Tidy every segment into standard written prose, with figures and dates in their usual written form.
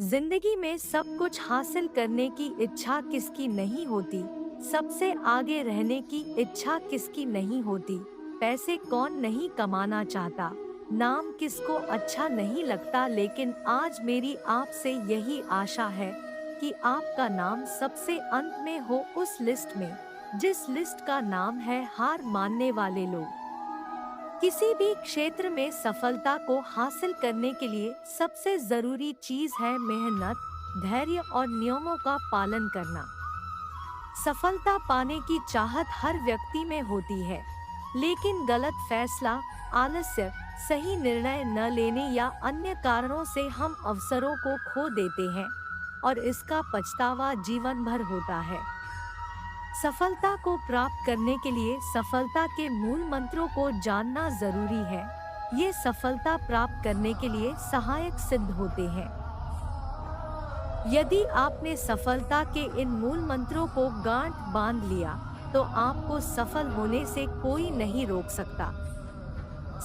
जिंदगी में सब कुछ हासिल करने की इच्छा किसकी नहीं होती। सबसे आगे रहने की इच्छा किसकी नहीं होती। पैसे कौन नहीं कमाना चाहता। नाम किसको अच्छा नहीं लगता। लेकिन आज मेरी आपसे यही आशा है कि आपका नाम सबसे अंत में हो उस लिस्ट में, जिस लिस्ट का नाम है हार मानने वाले लोग। किसी भी क्षेत्र में सफलता को हासिल करने के लिए सबसे जरूरी चीज है मेहनत, धैर्य और नियमों का पालन करना। सफलता पाने की चाहत हर व्यक्ति में होती है, लेकिन गलत फैसला, आलस्य, सही निर्णय न लेने या अन्य कारणों से हम अवसरों को खो देते हैं और इसका पछतावा जीवन भर होता है। सफलता को प्राप्त करने के लिए सफलता के मूल मंत्रों को जानना जरूरी है। ये सफलता प्राप्त करने के लिए सहायक सिद्ध होते हैं। यदि आपने सफलता के इन मूल मंत्रों को गांठ बांध लिया, तो आपको सफल होने से कोई नहीं रोक सकता।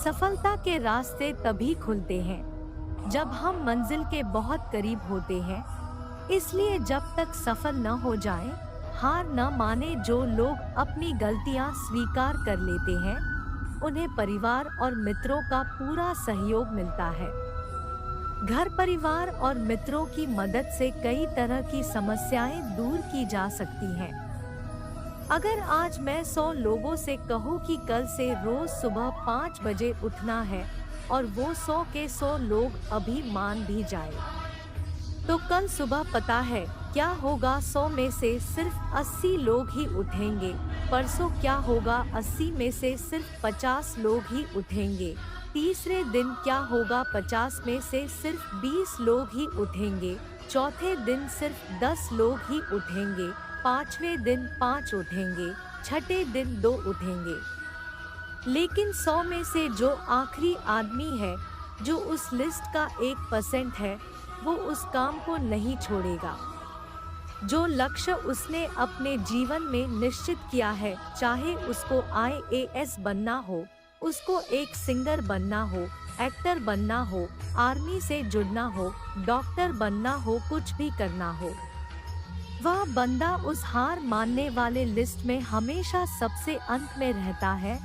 सफलता के रास्ते तभी खुलते हैं जब हम मंजिल के बहुत करीब होते हैं। इसलिए जब तक सफल न हो जाएं, हार न माने। जो लोग अपनी गलतियां स्वीकार कर लेते हैं, उन्हें परिवार और मित्रों का पूरा सहयोग मिलता है। घर परिवार और मित्रों की मदद से कई तरह की समस्याएं दूर की जा सकती हैं। अगर आज मैं 100 लोगों से कहूँ कि कल से रोज सुबह 5 बजे उठना है और वो 100 के 100 लोग अभी मान भी जाए, तो कल सुबह पता है क्या होगा? 100 में से सिर्फ 80 लोग ही उठेंगे। परसों क्या होगा? 80 में से सिर्फ 50 लोग ही उठेंगे। तीसरे दिन क्या होगा? 50 में से सिर्फ 20 लोग ही उठेंगे। चौथे दिन सिर्फ 10 लोग ही उठेंगे। पांचवें दिन 5 उठेंगे। छठे दिन 2 उठेंगे। लेकिन 100 में से जो आखिरी आदमी है, जो उस लिस्ट का 1% है, वो उस काम को नहीं छोड़ेगा। जो लक्ष्य उसने अपने जीवन में निश्चित किया है, चाहे उसको IAS बनना हो, उसको एक सिंगर बनना हो, एक्टर बनना हो, आर्मी से जुड़ना हो, डॉक्टर बनना हो, कुछ भी करना हो, वह बंदा उस हार मानने वाले लिस्ट में हमेशा सबसे अंत में रहता है।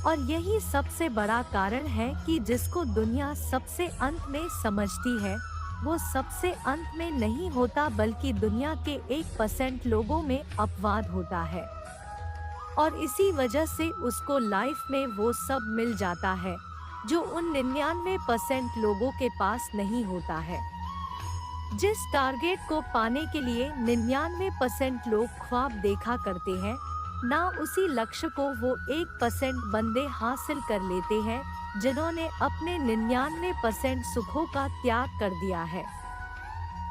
और यही सबसे बड़ा कारण है कि जिसको दुनिया सबसे अंत में समझती है, वो सबसे अंत में नहीं होता, बल्कि दुनिया के 1% लोगों में अपवाद होता है। और इसी वजह से उसको लाइफ में वो सब मिल जाता है जो उन 99% लोगों के पास नहीं होता है। जिस टारगेट को पाने के लिए 99% लोग ख्वाब देखा करते हैं, ना उसी लक्ष्य को वो 1% बंदे हासिल कर लेते हैं जिन्होंने अपने 99% सुखों का त्याग कर दिया है।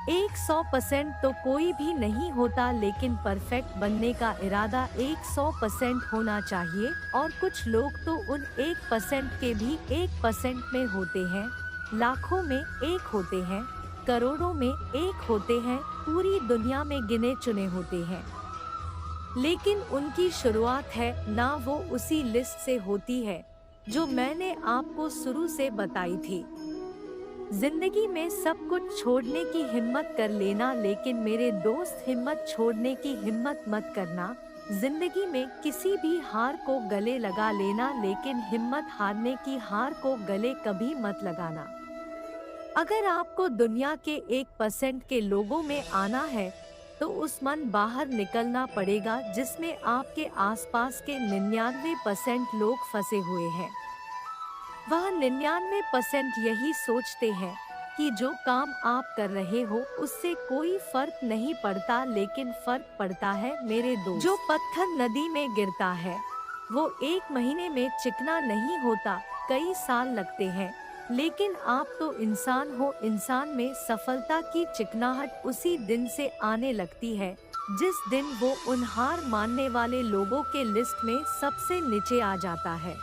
100% तो कोई भी नहीं होता, लेकिन परफेक्ट बनने का इरादा 100% होना चाहिए। और कुछ लोग तो उन 1% के भी 1% में होते हैं, लाखों में 1 होते हैं, करोड़ों में 1 होते हैं, पूरी दुनिया में गिने चुने होते हैं। लेकिन उनकी शुरुआत है ना वो उसी लिस्ट से होती है जो मैंने आपको शुरू से बताई थी। जिंदगी में सब कुछ छोड़ने की हिम्मत कर लेना, लेकिन मेरे दोस्त हिम्मत छोड़ने की हिम्मत मत करना। जिंदगी में किसी भी हार को गले लगा लेना, लेकिन हिम्मत हारने की हार को गले कभी मत लगाना। अगर आपको दुनिया के 1% के लोगों में आना है, तो उस मन बाहर निकलना पड़ेगा जिसमें आपके आसपास के 99% लोग फंसे हुए हैं। वह 99% यही सोचते हैं कि जो काम आप कर रहे हो उससे कोई फर्क नहीं पड़ता, लेकिन फर्क पड़ता है मेरे दोस्त। जो पत्थर नदी में गिरता है वो 1 महीने में चिकना नहीं होता, कई साल लगते हैं। लेकिन आप तो इंसान हो, इंसान में सफलता की चिकनाहट उसी दिन से आने लगती है जिस दिन वो उन हार मानने वाले लोगों के लिस्ट में सबसे नीचे आ जाता है।